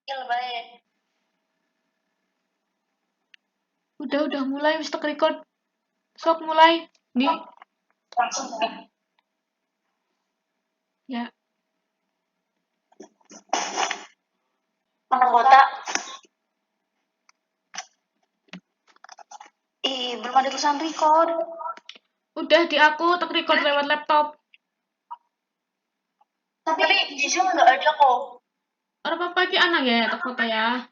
Ya baik. Udah mulai wis tek record. Sok mulai. Di Langsung ya. ya. Anggota. Belum ada tulisan record. Udah di aku tek record lewat laptop. Tapi di Zoom nggak ada kok. Ora apa-apa iki anak ya tek foto ya.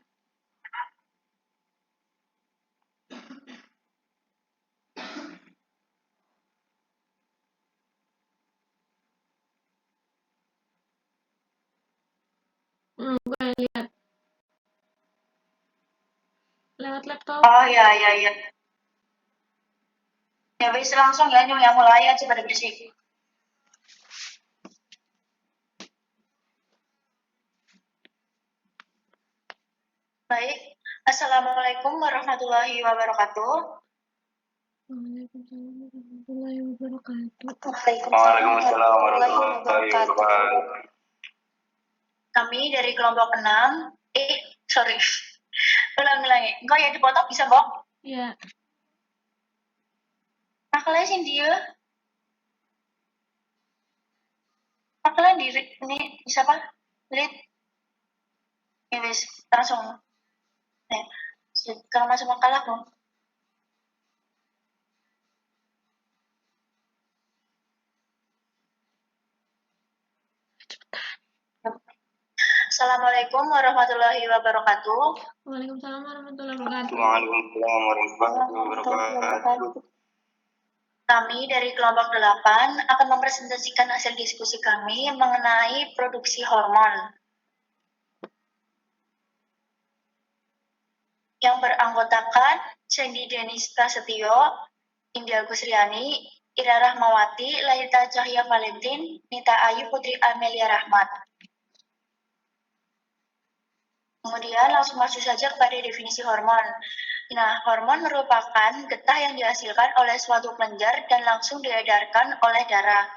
Gue lihat lewat laptop. Oh ya. Ya wis langsung ya yang mulai aja pada berisik. Baik. Assalamualaikum warahmatullahi wabarakatuh. Waalaikumsalam warahmatullahi wabarakatuh. Waalaikumsalam warahmatullahi wabarakatuh. Kami dari kelompok 6. Sorry. Ulangi. Engkau ya dipotong bisa, Bok? Iya. Makalanya sih dia. Makalanya di ini bisa apa? Lihat. Ya wis, langsung. Kalau masuk makalah dong. Assalamualaikum warahmatullahi wabarakatuh. Waalaikumsalam warahmatullahi wabarakatuh. Waalaikumsalam warahmatullahi wabarakatuh. Kami dari kelompok 8 akan mempresentasikan hasil diskusi kami mengenai produksi hormon. Yang beranggotakan Sandy Denis Prasetyo, India Gusriani, Ira Rahmawati, Lahita Cahya Valentin, Nita Ayu Putri Amelia Rahmat. Kemudian langsung masuk saja kepada definisi hormon. Nah, hormon merupakan getah yang dihasilkan oleh suatu kelenjar dan langsung diedarkan oleh darah.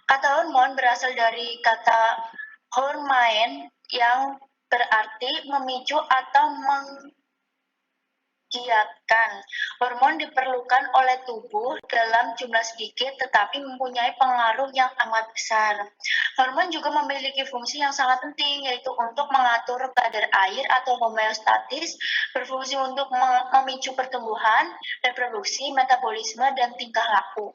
Kata hormon berasal dari kata hormain yang berarti memicu atau menggiatkan. Hormon diperlukan oleh tubuh dalam jumlah sedikit tetapi mempunyai pengaruh yang amat besar. Hormon juga memiliki fungsi yang sangat penting, yaitu untuk mengatur kadar air atau homeostatis, berfungsi untuk memicu pertumbuhan, reproduksi, metabolisme, dan tingkah laku.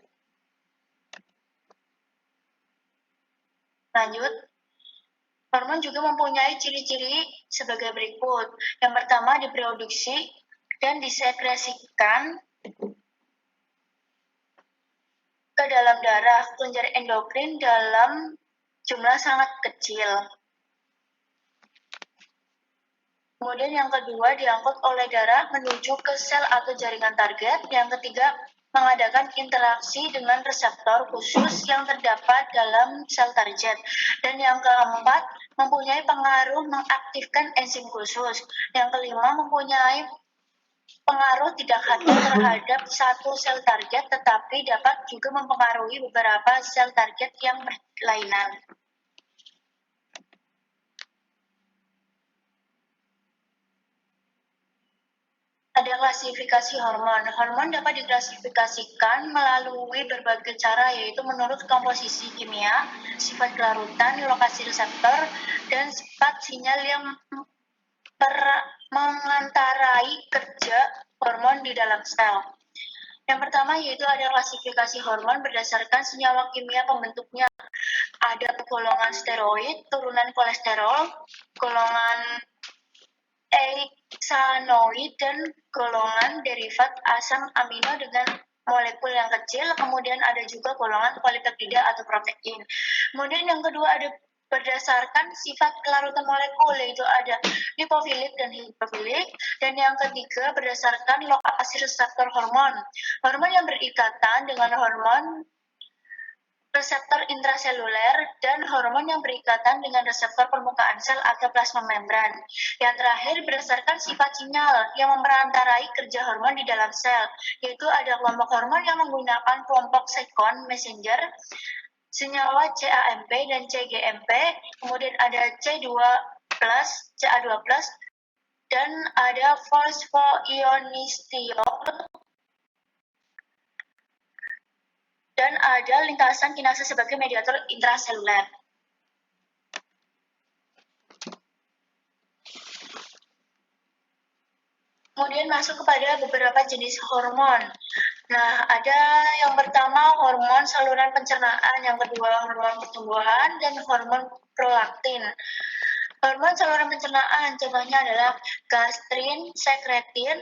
Lanjut, hormon juga mempunyai ciri-ciri sebagai berikut. Yang pertama, diproduksi dan disekresikan ke dalam darah kelenjar endokrin dalam jumlah sangat kecil. Kemudian yang kedua, diangkut oleh darah menuju ke sel atau jaringan target. Yang ketiga, mengadakan interaksi dengan reseptor khusus yang terdapat dalam sel target. Dan yang keempat, mempunyai pengaruh mengaktifkan enzim khusus. Yang kelima, mempunyai pengaruh tidak hanya terhadap satu sel target, tetapi dapat juga mempengaruhi beberapa sel target yang berlainan. Ada klasifikasi hormon. Hormon dapat diklasifikasikan melalui berbagai cara, yaitu menurut komposisi kimia, sifat kelarutan, lokasi reseptor, dan sifat sinyal yang mengantarai kerja hormon di dalam sel. Yang pertama yaitu ada klasifikasi hormon berdasarkan senyawa kimia pembentuknya. Ada golongan steroid, turunan kolesterol, golongan hexanoid, dan golongan derivat asam amino dengan molekul yang kecil. Kemudian ada juga golongan polipeptida atau protein. Kemudian yang kedua ada berdasarkan sifat kelarutan molekul, yaitu ada lipofilik dan hidrofilik. Dan yang ketiga berdasarkan lokasi reseptor hormon. Hormon yang berikatan dengan hormon reseptor intraseluler, dan hormon yang berikatan dengan reseptor permukaan sel atau plasma membran. Yang terakhir berdasarkan sifat sinyal yang memerantarai kerja hormon di dalam sel, yaitu ada kelompok hormon yang menggunakan kelompok second messenger, senyawa CAMP dan CGMP, kemudian ada C2 plus, Ca2+, dan ada fosfoionistiol, dan ada lintasan kinase sebagai mediator intraseluler. Kemudian masuk kepada beberapa jenis hormon. Nah, ada yang pertama hormon saluran pencernaan, yang kedua hormon pertumbuhan, dan hormon prolaktin. Hormon saluran pencernaan contohnya adalah gastrin, sekretin,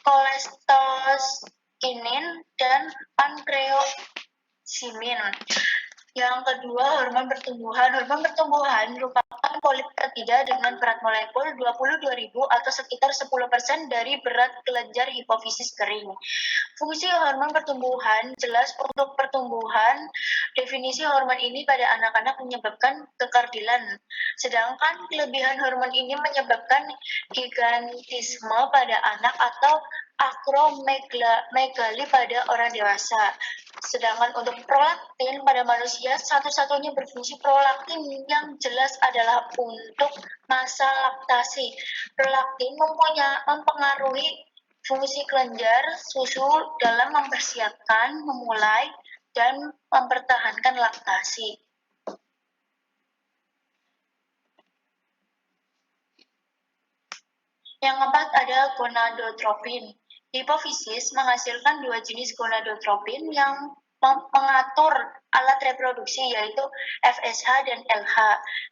kolestokinin, dan pankreasimin. Yang kedua, hormon pertumbuhan. Hormon pertumbuhan merupakan polipeptida dengan berat molekul 22.000 atau sekitar 10% dari berat kelenjar hipofisis kering. Fungsi hormon pertumbuhan jelas untuk pertumbuhan. Definisi hormon ini pada anak-anak menyebabkan kekardilan, sedangkan kelebihan hormon ini menyebabkan gigantisme pada anak atau akromegali pada orang dewasa. Sedangkan untuk prolaktin pada manusia, satu-satunya berfungsi prolaktin yang jelas adalah untuk masa laktasi. Prolaktin mempengaruhi fungsi kelenjar susu dalam mempersiapkan, memulai, dan mempertahankan laktasi. Yang keempat ada gonadotropin. Hipofisis menghasilkan dua jenis gonadotropin yang mengatur alat reproduksi, yaitu FSH dan LH.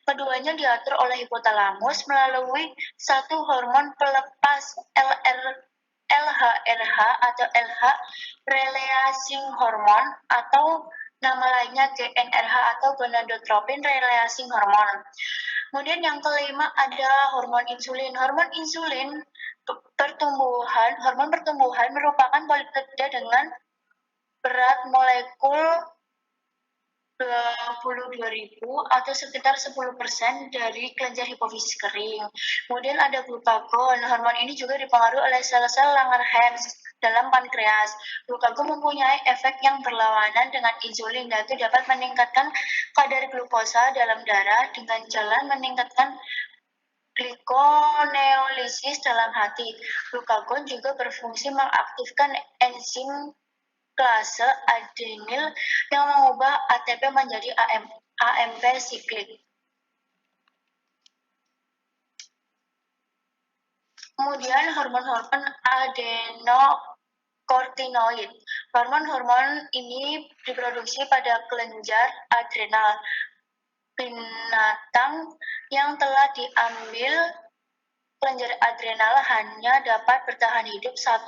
Keduanya diatur oleh hipotalamus melalui satu hormon pelepas LHRH atau LH releasing hormone, atau nama lainnya GnRH atau gonadotropin releasing hormone. Kemudian yang kelima ada hormon insulin. Hormon insulin hormon pertumbuhan merupakan polipeptida dengan berat molekul 22.000 atau sekitar 10% dari kelenjar hipofisis kering. Kemudian ada glukagon. Hormon ini juga dipengaruhi oleh sel-sel Langerhans dalam pankreas. Glukagon mempunyai efek yang berlawanan dengan insulin, yaitu dapat meningkatkan kadar glukosa dalam darah dengan jalan meningkatkan glikoneolisis dalam hati. Glukagon juga berfungsi mengaktifkan enzim klase adenil yang mengubah ATP menjadi AMP siklik. Kemudian hormon-hormon adenokortinoid. Hormon-hormon ini diproduksi pada kelenjar adrenal binatang yang telah diambil. Kelenjar adrenal hanya dapat bertahan hidup 1-2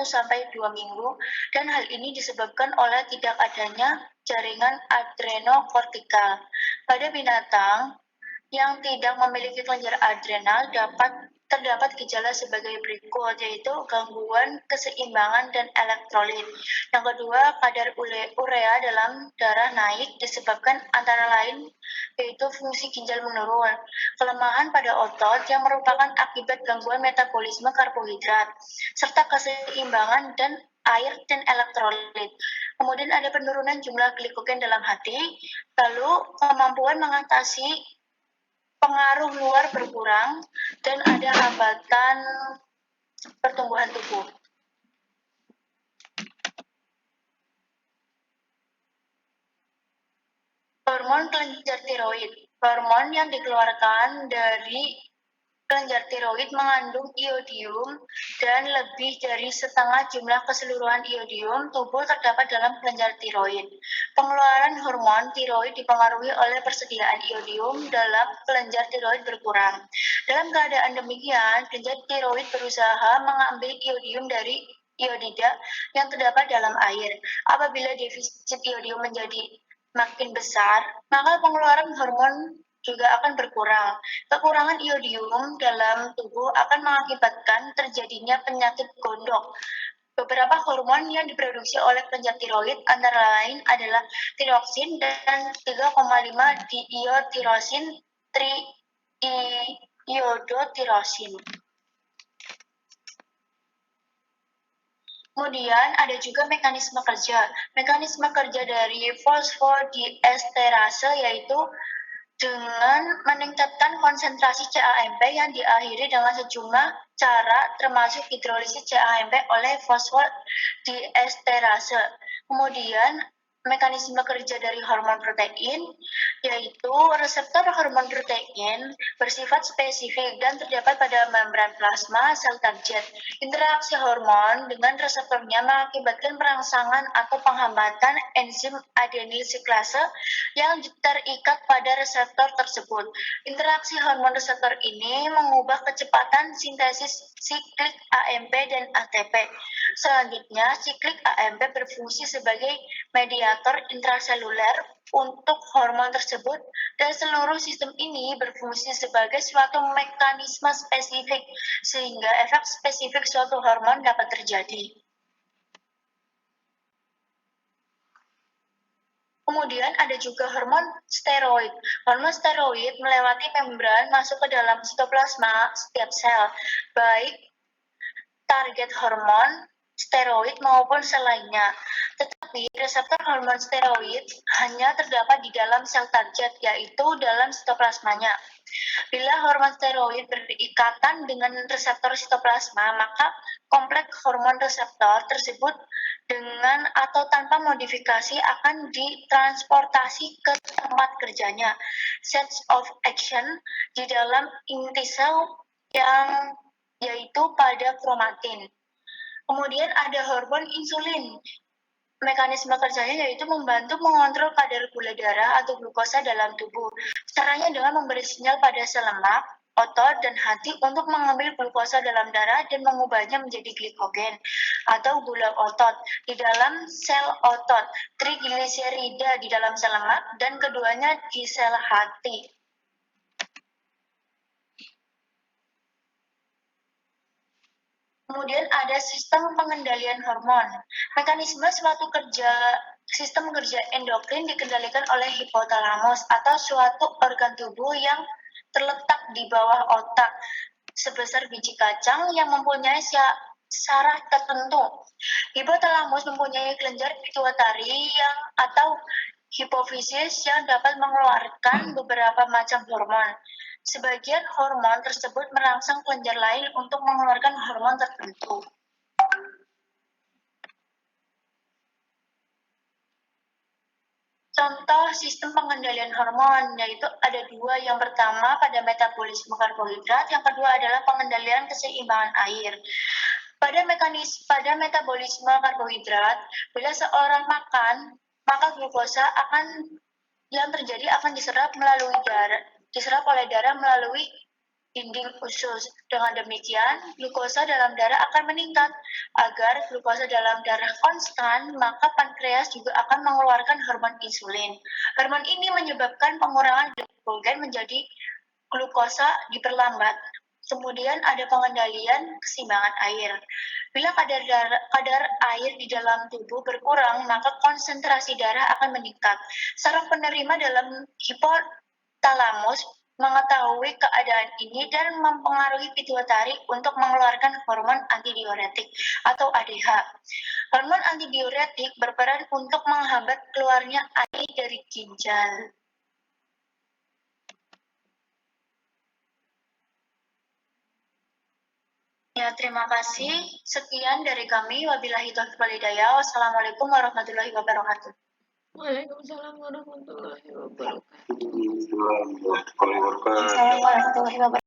minggu, dan hal ini disebabkan oleh tidak adanya jaringan adrenokortikal. Pada binatang yang tidak memiliki kelenjar adrenal terdapat gejala sebagai berikut, yaitu gangguan keseimbangan dan elektrolit. Yang kedua, kadar urea dalam darah naik disebabkan antara lain yaitu fungsi ginjal menurun, kelemahan pada otot yang merupakan akibat gangguan metabolisme karbohidrat, serta keseimbangan dan air dan elektrolit. Kemudian ada penurunan jumlah glikogen dalam hati, lalu kemampuan mengatasi pengaruh luar berkurang, dan ada hambatan pertumbuhan tubuh. Hormon kelenjar tiroid. Hormon yang dikeluarkan dari kelenjar tiroid mengandung iodium, dan lebih dari setengah jumlah keseluruhan iodium tubuh terdapat dalam kelenjar tiroid. Pengeluaran hormon tiroid dipengaruhi oleh persediaan iodium dalam kelenjar tiroid berkurang. Dalam keadaan demikian, kelenjar tiroid berusaha mengambil iodium dari iodida yang terdapat dalam air. Apabila defisit iodium menjadi makin besar, maka pengeluaran hormon juga akan berkurang. Kekurangan iodium dalam tubuh akan mengakibatkan terjadinya penyakit gondok. Beberapa hormon yang diproduksi oleh kelenjar tiroid antara lain adalah tiroksin dan 3,5 diiotirosin triiodotirosin. Kemudian ada juga mekanisme kerja. Mekanisme kerja dari fosfodiesterase yaitu dengan meningkatkan konsentrasi CAMP yang diakhiri dengan sejumlah cara termasuk hidrolisis CAMP oleh fosfor diesterase. Kemudian mekanisme kerja dari hormon protein, yaitu reseptor hormon protein bersifat spesifik dan terdapat pada membran plasma sel target. Interaksi hormon dengan reseptornya mengakibatkan perangsangan atau penghambatan enzim adenyl siklase yang terikat pada reseptor tersebut. Interaksi hormon reseptor ini mengubah kecepatan sintesis siklik AMP dan ATP. Selanjutnya, siklik AMP berfungsi sebagai mediator intraseluler untuk hormon tersebut dan seluruh sistem ini berfungsi sebagai suatu mekanisme spesifik sehingga efek spesifik suatu hormon dapat terjadi. Kemudian ada juga hormon steroid. Hormon steroid melewati membran masuk ke dalam sitoplasma setiap sel, baik target hormon steroid maupun sel lainnya. Tetapi reseptor hormon steroid hanya terdapat di dalam sel target, yaitu dalam sitoplasmanya. Bila hormon steroid berikatan dengan reseptor sitoplasma, maka kompleks hormon reseptor tersebut dengan atau tanpa modifikasi akan ditransportasi ke tempat kerjanya, sites of action, di dalam inti sel yang yaitu pada kromatin. Kemudian ada hormon insulin. Mekanisme kerjanya yaitu membantu mengontrol kadar gula darah atau glukosa dalam tubuh. Caranya dengan memberi sinyal pada sel lemak, otot, dan hati untuk mengambil glukosa dalam darah dan mengubahnya menjadi glikogen atau gula otot di dalam sel otot, trigliserida di dalam sel lemak, dan keduanya di sel hati. Kemudian ada sistem pengendalian hormon. Mekanisme suatu sistem kerja endokrin dikendalikan oleh hipotalamus atau suatu organ tubuh yang terletak di bawah otak sebesar biji kacang yang mempunyai saraf tertentu. Hipotalamus mempunyai kelenjar pituitari atau hipofisis yang dapat mengeluarkan beberapa macam hormon. Sebagian hormon tersebut merangsang kelenjar lain untuk mengeluarkan hormon tertentu. Contoh sistem pengendalian hormon, yaitu ada dua. Yang pertama pada metabolisme karbohidrat, yang kedua adalah pengendalian keseimbangan air. Pada metabolisme karbohidrat, bila seorang makan, maka glukosa yang terjadi akan diserap oleh darah melalui dinding usus. Dengan demikian, glukosa dalam darah akan meningkat. Agar glukosa dalam darah konstan, maka pankreas juga akan mengeluarkan hormon insulin. Hormon ini menyebabkan pengurangan glikogen menjadi glukosa diperlambat. Kemudian ada pengendalian keseimbangan air. Bila kadar air di dalam tubuh berkurang, maka konsentrasi darah akan meningkat. Saraf penerima dalam hipotalamus mengetahui keadaan ini dan mempengaruhi pituitari untuk mengeluarkan hormon antidiuretik atau ADH. Hormon antidiuretik berperan untuk menghambat keluarnya air dari ginjal. Ya, terima kasih. Sekian dari kami. Wabillahi taufiq wal hidayah. Wassalamualaikum warahmatullahi wabarakatuh. Waalaikumsalam warahmatullahi wabarakatuh. Assalamualaikum warahmatullahi wabarakatuh.